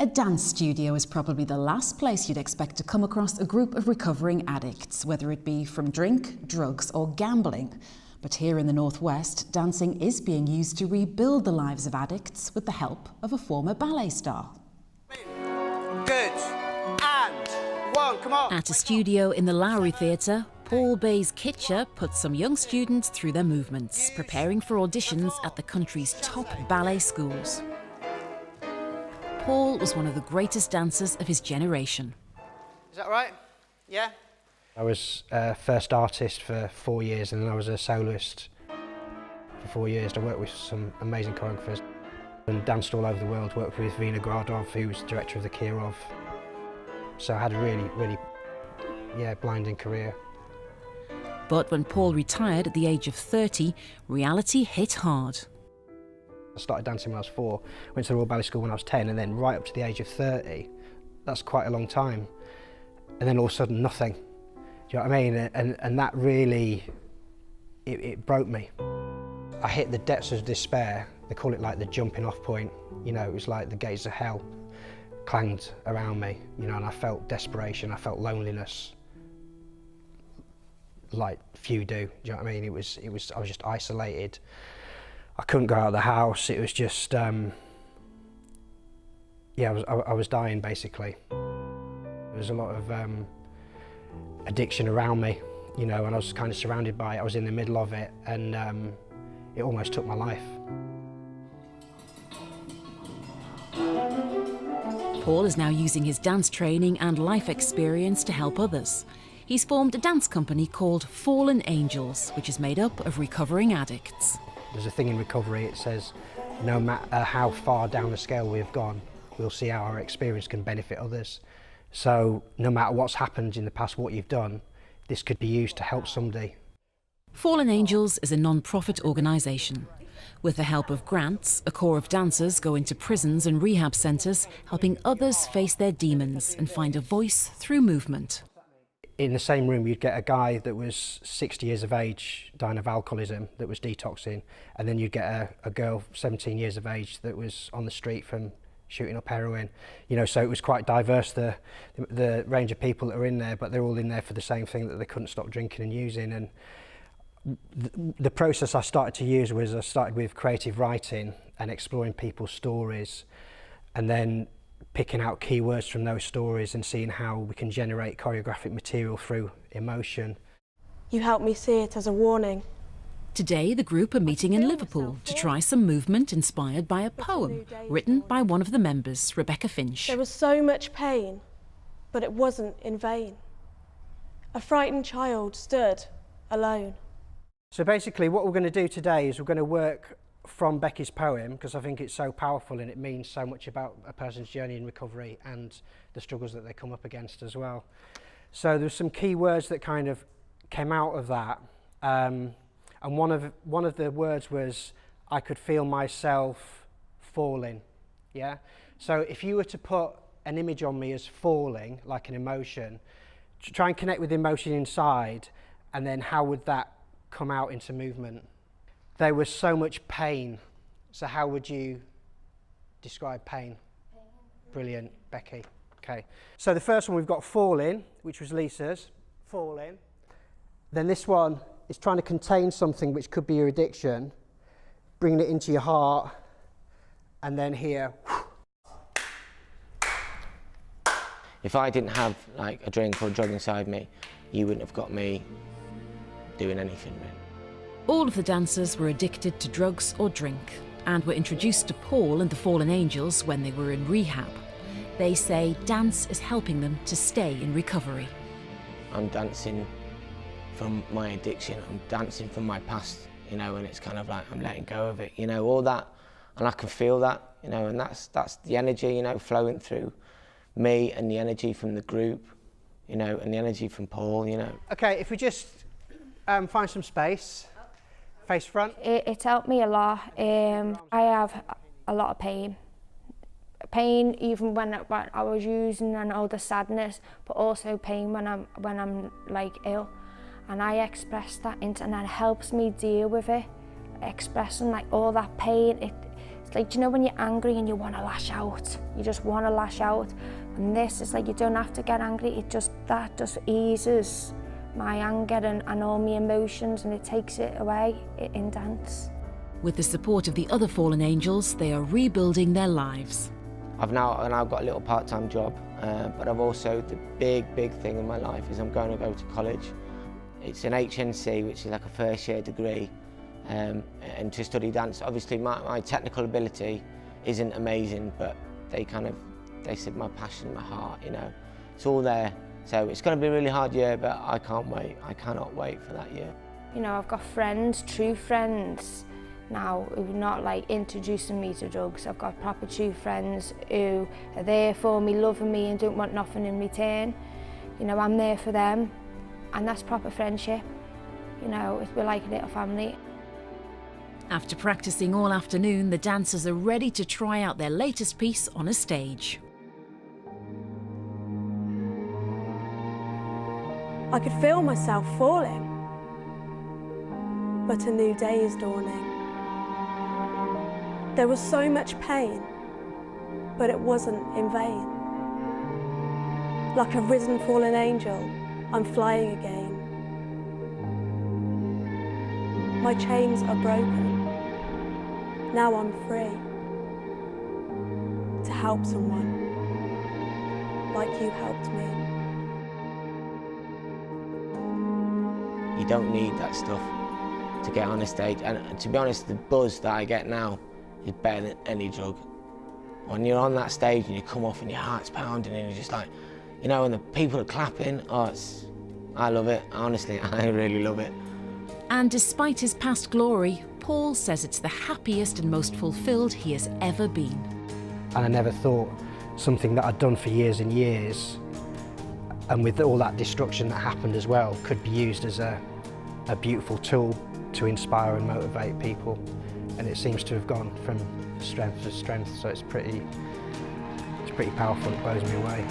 A dance studio is probably the last place you'd expect to come across a group of recovering addicts, whether it be from drink, drugs or gambling. But here in the Northwest, dancing is being used to rebuild the lives of addicts with the help of a former ballet star. Good. And one, come on. At a studio in the Lowry Theatre, Paul Bayes-Kitcher puts some young students through their movements, preparing for auditions at the country's top ballet schools. Paul was one of the greatest dancers of his generation. Is that right? Yeah? I was first artist for 4 years and then I was a soloist for 4 years. I worked with some amazing choreographers and danced all over the world. Worked with Vina Gradov, who was director of the Kirov. So I had a really blinding career. But when Paul retired at the age of 30, reality hit hard. I started dancing when I was 4, went to the Royal Ballet School when I was 10, and then right up to the age of 30. That's quite a long time. And then all of a sudden, nothing. Do you know what I mean? And that really, it broke me. I hit the depths of despair. They call it like the jumping off point. You know, it was like the gates of hell clanged around me, you know, and I felt desperation, I felt loneliness. Like few do you know what I mean? I was just isolated. I couldn't go out of the house. It was just, I was dying basically. There was a lot of addiction around me, you know, and I was kind of surrounded by it. I was in the middle of it, and it almost took my life. Paul is now using his dance training and life experience to help others. He's formed a dance company called Fallen Angels, which is made up of recovering addicts. There's a thing in recovery, it says, no matter how far down the scale we've gone, we'll see how our experience can benefit others. So no matter what's happened in the past, what you've done, this could be used to help somebody. Fallen Angels is a non-profit organisation. With the help of grants, a corps of dancers go into prisons and rehab centres, helping others face their demons and find a voice through movement. In the same room, you'd get a guy that was 60 years of age, dying of alcoholism, that was detoxing, and then you'd get a girl 17 years of age that was on the street from shooting up heroin. You know, so it was quite diverse, the range of people that were in there, but they're all in there for the same thing, that they couldn't stop drinking and using. And the process I started to use was, I started with creative writing and exploring people's stories, and then picking out keywords from those stories and seeing how we can generate choreographic material through emotion. You helped me see it as a warning. Today, the group are meeting in Liverpool to try some movement inspired by a poem written by one of the members, Rebecca Finch. There was so much pain, but it wasn't in vain. A frightened child stood alone. So basically what we're going to do today is we're going to work from Becky's poem, because I think it's so powerful and it means so much about a person's journey in recovery and the struggles that they come up against as well. So there's some key words that kind of came out of that, and one of the words was, I could feel myself falling. Yeah. So if you were to put an image on me as falling, like an emotion, to try and connect with the emotion inside, and then how would that come out into movement? There was so much pain. So how would you describe pain? Brilliant, Becky. Okay. So the first one we've got falling, which was Lisa's, falling. Then this one is trying to contain something which could be your addiction, bringing it into your heart, and then here. If I didn't have like a drink or a drug inside me, you wouldn't have got me doing anything really. All of the dancers were addicted to drugs or drink and were introduced to Paul and the Fallen Angels when they were in rehab. They say dance is helping them to stay in recovery. I'm dancing from my addiction, I'm dancing from my past, you know, and it's kind of like I'm letting go of it, you know, all that, and I can feel that, you know, and that's the energy, you know, flowing through me, and the energy from the group, you know, and the energy from Paul, you know. Okay, if we just find some space. Face front. It's helped me a lot. I have a lot of pain. Pain even when I was using, and all the sadness, but also pain when I'm like ill. And I express that and that helps me deal with it. Expressing like all that pain, It's like, do you know when you're angry and you want to lash out? You just want to lash out. And this is like, you don't have to get angry. That just eases my anger and all my emotions, and it takes it away in dance. With the support of the other fallen angels, they are rebuilding their lives. I've now got a little part-time job, but I've also, the big thing in my life is I'm going to go to college. It's an HNC, which is like a first-year degree, and to study dance. Obviously, my technical ability isn't amazing, but they said my passion, my heart, you know, it's all there. So it's going to be a really hard year, but I can't wait. I cannot wait for that year. You know, I've got friends, true friends now, who are not like introducing me to drugs. I've got proper true friends who are there for me, loving me and don't want nothing in return. You know, I'm there for them, and that's proper friendship. You know, we're like a little family. After practicing all afternoon, the dancers are ready to try out their latest piece on a stage. I could feel myself falling, but a new day is dawning. There was so much pain, but it wasn't in vain. Like a risen fallen angel, I'm flying again. My chains are broken, now I'm free to help someone like you helped me. You don't need that stuff to get on a stage, and to be honest, the buzz that I get now is better than any drug. When you're on that stage and you come off and your heart's pounding and you're just like, you know, and the people are clapping, I love it, honestly, I really love it. And despite his past glory, Paul says it's the happiest and most fulfilled he has ever been. And I never thought something that I'd done for years and years, and with all that destruction that happened as well, could be used as a beautiful tool to inspire and motivate people. And it seems to have gone from strength to strength, so it's pretty powerful, it blows me away.